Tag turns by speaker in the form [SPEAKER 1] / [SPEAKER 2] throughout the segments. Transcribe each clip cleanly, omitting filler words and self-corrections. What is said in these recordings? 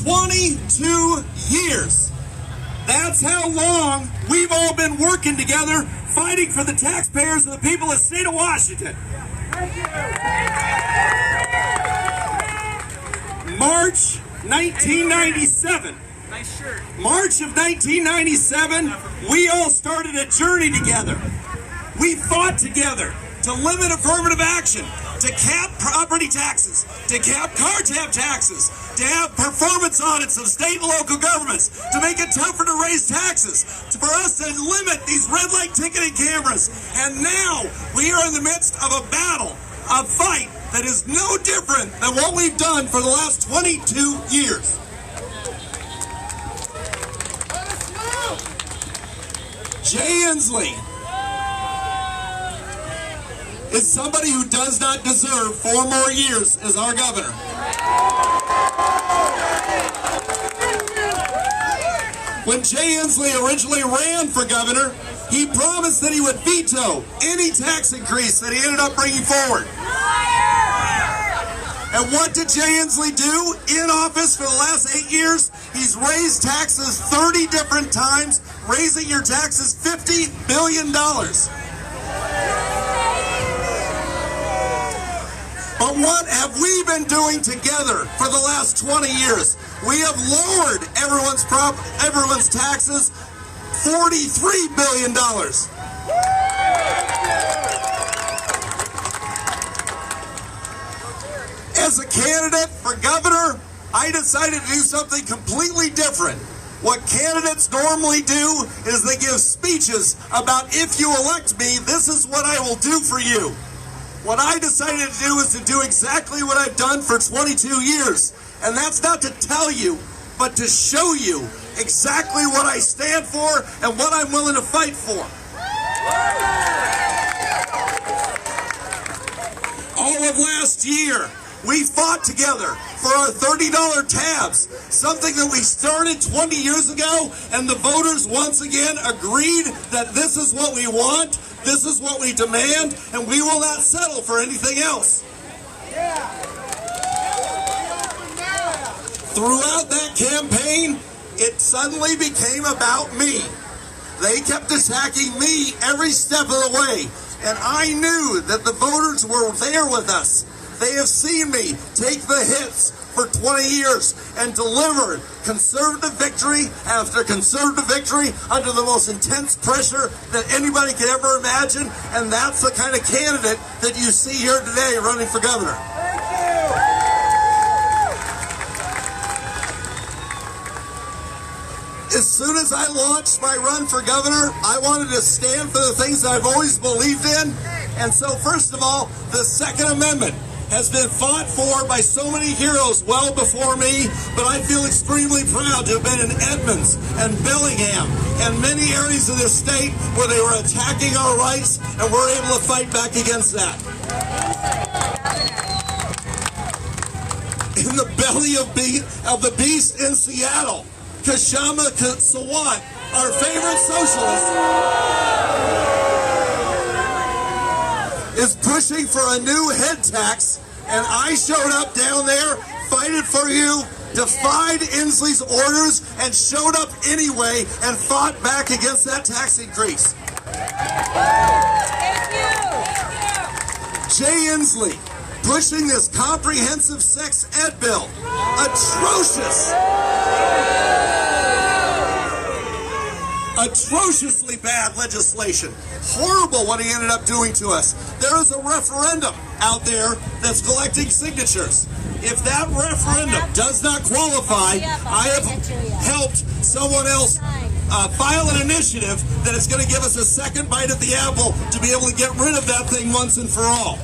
[SPEAKER 1] 22 years. That's how long we've all been working together, fighting for the taxpayers of the people of the state of Washington. March 1997. March of 1997, we all started a journey together. We fought together to limit affirmative action, to cap property taxes, to cap car tab taxes, to have performance audits of state and local governments, to make it tougher to raise taxes, for us to limit these red light ticketing cameras. And now we are in the midst of a battle, a fight that is no different than what we've done for the last 22 years. Jay Inslee is somebody who does not deserve 4 more years as our governor. When Jay Inslee originally ran for governor, he promised that he would veto any tax increase that he ended up bringing forward. And what did Jay Inslee do in office for the last 8 years? He's raised taxes 30 different times, raising your taxes $50 billion. But what have we been doing together for the last 20 years? We have lowered everyone's taxes $43 billion. As a candidate for governor, I decided to do something completely different. What candidates normally do is they give speeches about, if you elect me, this is what I will do for you. What I decided to do is to do exactly what I've done for 22 years. And that's not to tell you, but to show you exactly what I stand for and what I'm willing to fight for. All of last year, we fought together for our $30 tabs, something that we started 20 years ago, and the voters once again agreed that this is what we want, this is what we demand, and we will not settle for anything else. Throughout that campaign, it suddenly became about me. They kept attacking me every step of the way, and I knew that the voters were there with us. They have seen me take the hits for 20 years and deliver conservative victory after conservative victory under the most intense pressure that anybody could ever imagine. And that's the kind of candidate that you see here today running for governor. As soon as I launched my run for governor, I wanted to stand for the things I've always believed in. And so, first of all, the Second Amendment has been fought for by so many heroes well before me, but I feel extremely proud to have been in Edmonds and Bellingham and many areas of this state where they were attacking our rights, and we're able to fight back against that. In the belly of the beast in Seattle, Kashama Sawant, our favorite socialist, is pushing for a new head tax, and I showed up down there, fighted for you, defied Inslee's orders, and showed up anyway and fought back against that tax increase. Jay Inslee pushing this comprehensive sex ed bill. Atrocious. Atrociously bad legislation. Horrible what he ended up doing to us. There is a referendum out there that's collecting signatures. If that referendum does not qualify, I have helped someone else file an initiative that is going to give us a second bite at the apple to be able to get rid of that thing once and for all.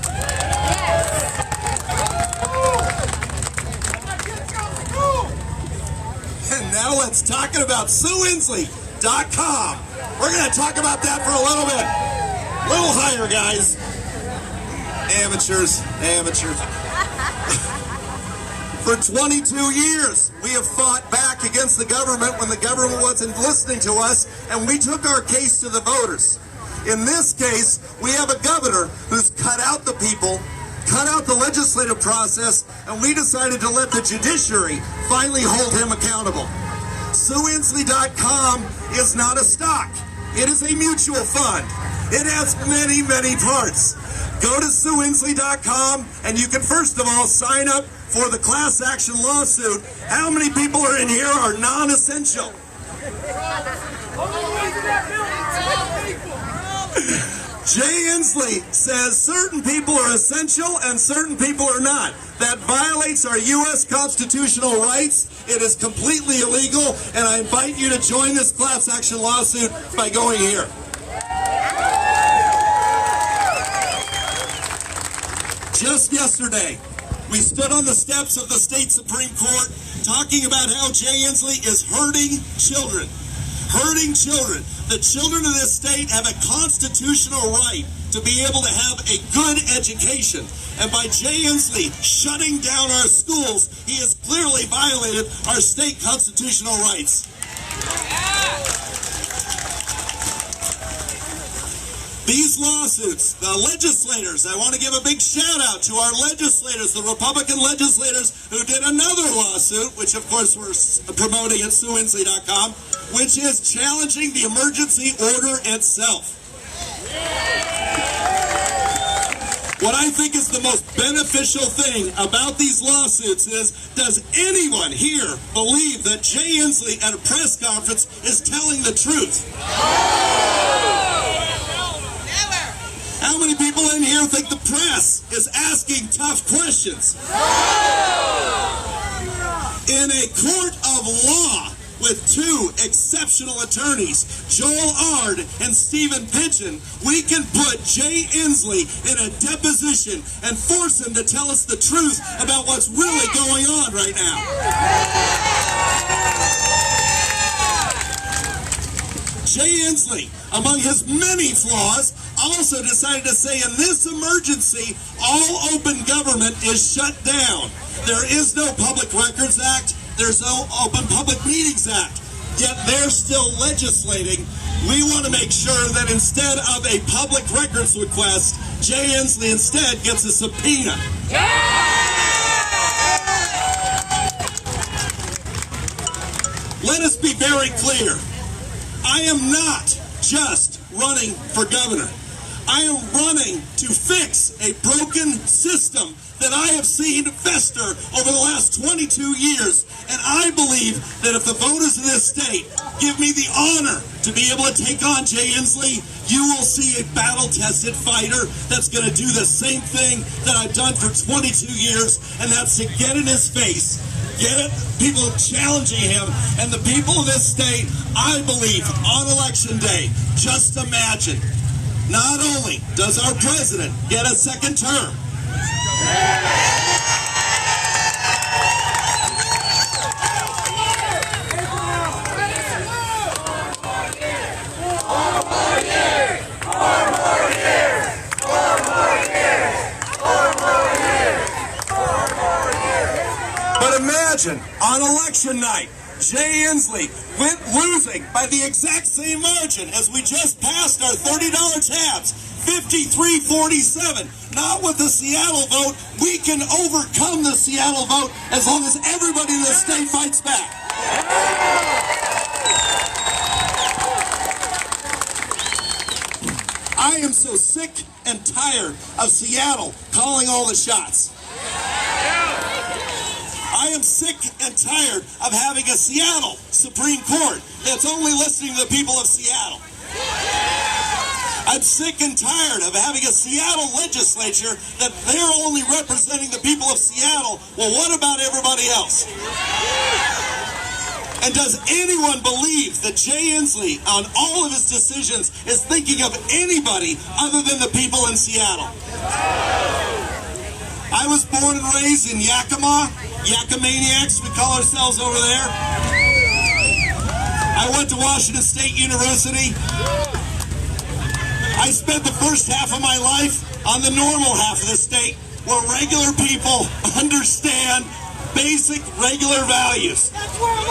[SPEAKER 1] And now let's talk about SueInslee.com. We're going to talk about that for a little bit. A little higher, guys. Amateurs. For 22 years, we have fought back against the government when the government wasn't listening to us, and we took our case to the voters. In this case, we have a governor who's cut out the people, cut out the legislative process, and we decided to let the judiciary finally hold him accountable. SueInslee.com is not a stock. It is a mutual fund. It has many, many parts. Go to SueInslee.com and you can first of all sign up for the class action lawsuit. How many people are in here are non-essential? Jay Inslee says certain people are essential and certain people are not. That violates our U.S. constitutional rights. It is completely illegal, and I invite you to join this class action lawsuit by going here. Just yesterday, we stood on the steps of the state Supreme Court talking about how Jay Inslee is hurting children. Hurting children. The children of this state have a constitutional right to be able to have a good education. And by Jay Inslee shutting down our schools, he has clearly violated our state constitutional rights. These lawsuits, the legislators, I want to give a big shout out to our legislators, the Republican legislators who did another lawsuit, which of course we're promoting at SueInslee.com, which is challenging the emergency order itself. What I think is the most beneficial thing about these lawsuits is, does anyone here believe that Jay Inslee at a press conference is telling the truth? How many people in here think the press is asking tough questions? In a court of law with two exceptional attorneys, Joel Ard and Stephen Pidgeon, we can put Jay Inslee in a deposition and force him to tell us the truth about what's really going on right now. Jay Inslee, among his many flaws, also decided to say in this emergency, all open government is shut down. There is no Public Records Act. There's no Open Public Meetings Act. Yet they're still legislating. We want to make sure that instead of a public records request, Jay Inslee instead gets a subpoena. Let us be very clear. I am not just running for governor. I am running to fix a broken system that I have seen fester over the last 22 years. And I believe that if the voters of this state give me the honor to be able to take on Jay Inslee, you will see a battle-tested fighter that's going to do the same thing that I've done for 22 years, and that's to get in his face, get people challenging him, and the people of this state, I believe, on Election Day, just imagine, not only does our president get a second term, but imagine on election night, Jay Inslee went losing by the exact same margin as we just passed our $30 tabs, 53-47. Not with the Seattle vote. We can overcome the Seattle vote as long as everybody in the state fights back. I am so sick and tired of Seattle calling all the shots. I am sick and tired of having a Seattle Supreme Court that's only listening to the people of Seattle. I'm sick and tired of having a Seattle legislature that they're only representing the people of Seattle. Well, what about everybody else? And does anyone believe that Jay Inslee, on all of his decisions, is thinking of anybody other than the people in Seattle? I was born and raised in Yakima. Yakamaniacs, we call ourselves over there. I went to Washington State University. I spent the first half of my life on the normal half of the state, where regular people understand basic regular values.
[SPEAKER 2] That's where I'm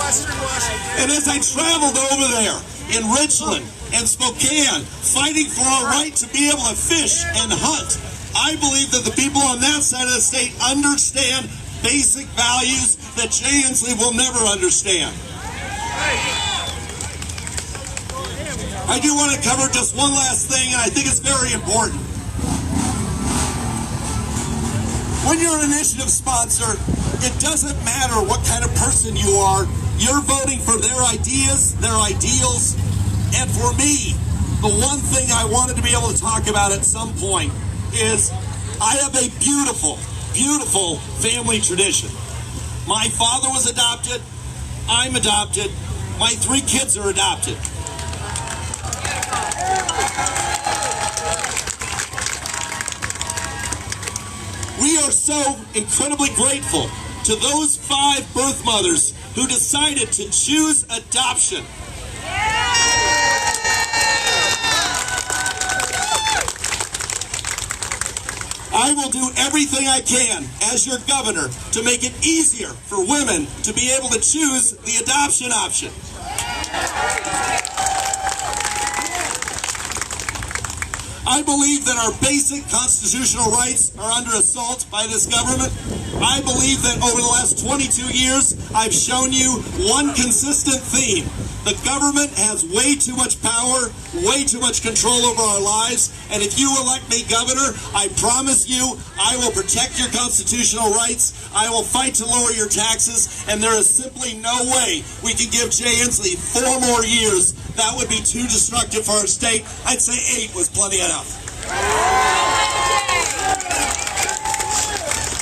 [SPEAKER 1] And as I traveled over there in Richland and Spokane, fighting for our right to be able to fish and hunt, I believe that the people on that side of the state understand basic values that Jay Inslee will never understand. I do want to cover just one last thing, and I think it's very important. When you're an initiative sponsor, it doesn't matter what kind of person you are. You're voting for their ideas, their ideals, and for me, the one thing I wanted to be able to talk about at some point is I have a beautiful, beautiful family tradition. My father was adopted, I'm adopted, my 3 kids are adopted. We are so incredibly grateful to those 5 birth mothers who decided to choose adoption. I will do everything I can as your governor to make it easier for women to be able to choose the adoption option. I believe that our basic constitutional rights are under assault by this government. I believe that over the last 22 years, I've shown you one consistent theme. The government has way too much power, way too much control over our lives, and if you elect me governor, I promise you I will protect your constitutional rights, I will fight to lower your taxes, and there is simply no way we can give Jay Inslee 4 more years. That would be too destructive for our state. I'd say 8 was plenty enough.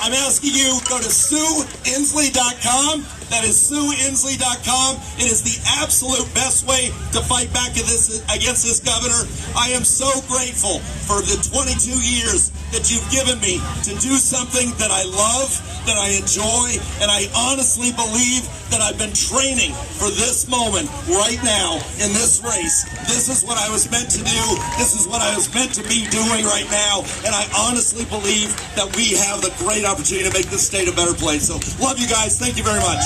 [SPEAKER 1] I'm asking you, go to SueInslee.com. That is SueInslee.com. It is the absolute best way to fight back against this governor. I am so grateful for the 22 years that you've given me to do something that I love, that I enjoy, and I honestly believe that I've been training for this moment right now in this race. This is what I was meant to do. This is what I was meant to be doing right now. And I honestly believe that we have the great opportunity to make this state a better place. So love you guys. Thank you very much.